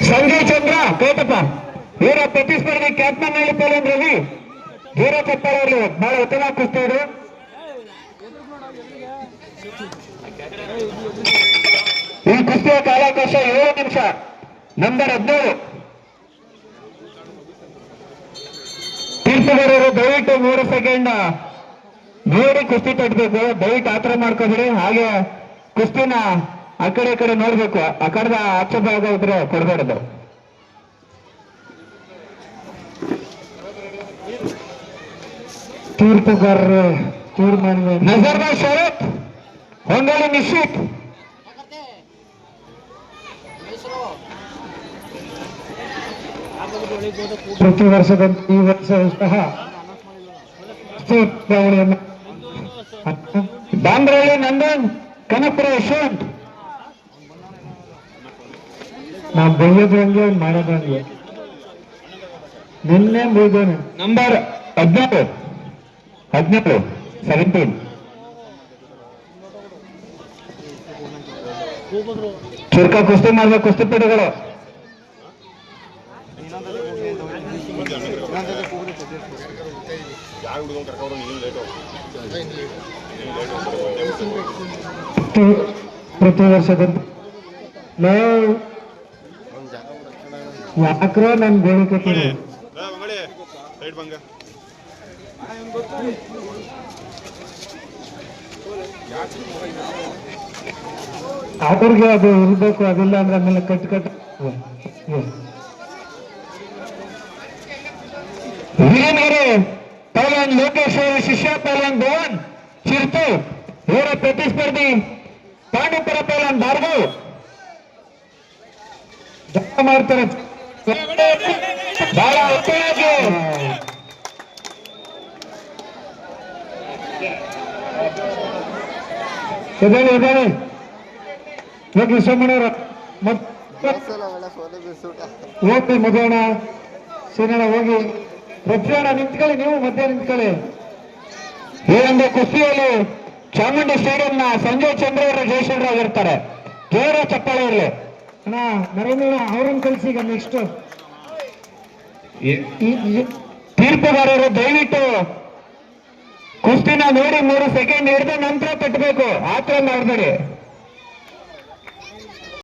ಸಂಜಯ್ ಚಂದ್ರ ಕೋಟಪ್ಪ ಇವರ ಪ್ರತಿಸ್ಪರ್ಧಿ ಕ್ಯಾಪ್ಟನ್ ಹಳ್ಳಿ ಪೈಲನ್ ರವಿ ಜೋರ ಚಪ್ಪಾಳೆ ಇರಲಿ. ಬಹಳ ಉತ್ತಮ ಕುಸ್ತಿ ಇದು. ಈ ಕುಸ್ತಿಯ ಕಾಲಾವಕಾಶ 7 ನಿಮಿಷ. ನಂಬರ್ 17 ತೀರ್ಪುಗಾರರು ದಯವಿಟ್ಟು 3 ಸೆಕೆಂಡ್ ನೋಡಿ ಕುಸ್ತಿ ತಟ್ಟಬೇಕು. ದಯವಿಟ್ಟು ಆತರ ಮಾಡ್ಕೋಬೇಡಿ. ಹಾಗೆ ಕುಸ್ತಿನ ಆ ಕಡೆ ನೋಡ್ಬೇಕು. ಆ ಕಡೆದ ಆಚೆ ಭಾಗ ಇದ್ರೆ ಕೊಡಬಾರ್ದು. ತೀರ್ಪುಗಾರರು ತೀರ್ಮಾನ ನಜರ್ನ ಶರತ್ ಹೊಂಗಳಿ ನಿಶ್ಚಿತ್. ಪ್ರತಿ ವರ್ಷದಂತೆ ಈ ವರ್ಷ ಸಹ ಡಾಂಬ್ರಳ್ಳಿ ನಂದನ್ ಕನಪುರ ಯಶವಂತ್. ನಾವು ಬೈಯೋದ್ರಂಗೆ ಮಾಡೋದಂಗೆ ನಿನ್ನೆ ಬೈದೇನೆ. ನಂಬರ್ 17 17 ಚುರುಕ ಕುಸ್ತಿ ಮಾಡ್ಬೇಕು ಕುಸ್ತಿಪಟುಗಳು. ಪ್ರತಿ ವರ್ಷದಂತೆ ಯಾಕ್ರೋ ನನ್ ಗೋಳಿಕತ್ತೀರಿ. ಅವ್ರಿಗೆ ಅದು ಇರ್ಬೇಕು. ಅದಿಲ್ಲ ಅಂದ್ರೆ ಆಮೇಲೆ ಕಟ್ ಹಿರಿಯನಗರೆ ಪೈಲನ್ ಲೋಕೇಶ್ ಅವರ ಶಿಷ್ಯ ಪೈಲನ್ ಭವನ್ ಚಿರ್ತು ಇವರ ಪ್ರತಿಸ್ಪರ್ಧಿ ಪಾಂಡುಪುರ ಪೈಲನ್ ಭಾರ್ಗವ್ ಮಾಡ್ತಾರೆ. ಬಹಳ ಉತ್ತಮವಾಗಿ ಇದ್ದಾನೆ ಹೋಗಿ ಸೋಮಣ್ಣವ್ರ ಹೋಗಿ ಮಧ್ಯಾಹ್ನ ಸೀನಣ್ಣ ಹೋಗಿ ರಫಿಯಣ್ಣ ನಿಂತ್ಕೊಳ್ಳಿ. ನೀವು ಮಧ್ಯ ನಿಂತ್ಕೊಳ್ಳಿ. ಈ ಒಂದು ಕುಸ್ತಿಯಲ್ಲಿ ಚಾಮುಂಡಿ ಸ್ಟೇಡಿಯಂನ ಸಂಜಯ್ ಚಂದ್ರ ಅವರು ಜಯಶೀಲರಾಗಿರ್ತಾರೆ. ಜೋರ ಚಪ್ಪಾಳೆ ಇರಲಿ ಅಣ್ಣ. ನರೇಂದ್ರ ಅವ್ರನ್ನ ಕಳಿಸಿ. ಈಗ ನೆಕ್ಸ್ಟ್ ತೀರ್ಪುಗಾರರು ದಯವಿಟ್ಟು ಕುಸ್ತಿನ ನೋಡಿ 3 ಸೆಕೆಂಡ್ ಹಿಡಿದು ನಂತರ ತಟ್ಟಬೇಕು. ಆತರ ಮಾಡಬೇಡಿ.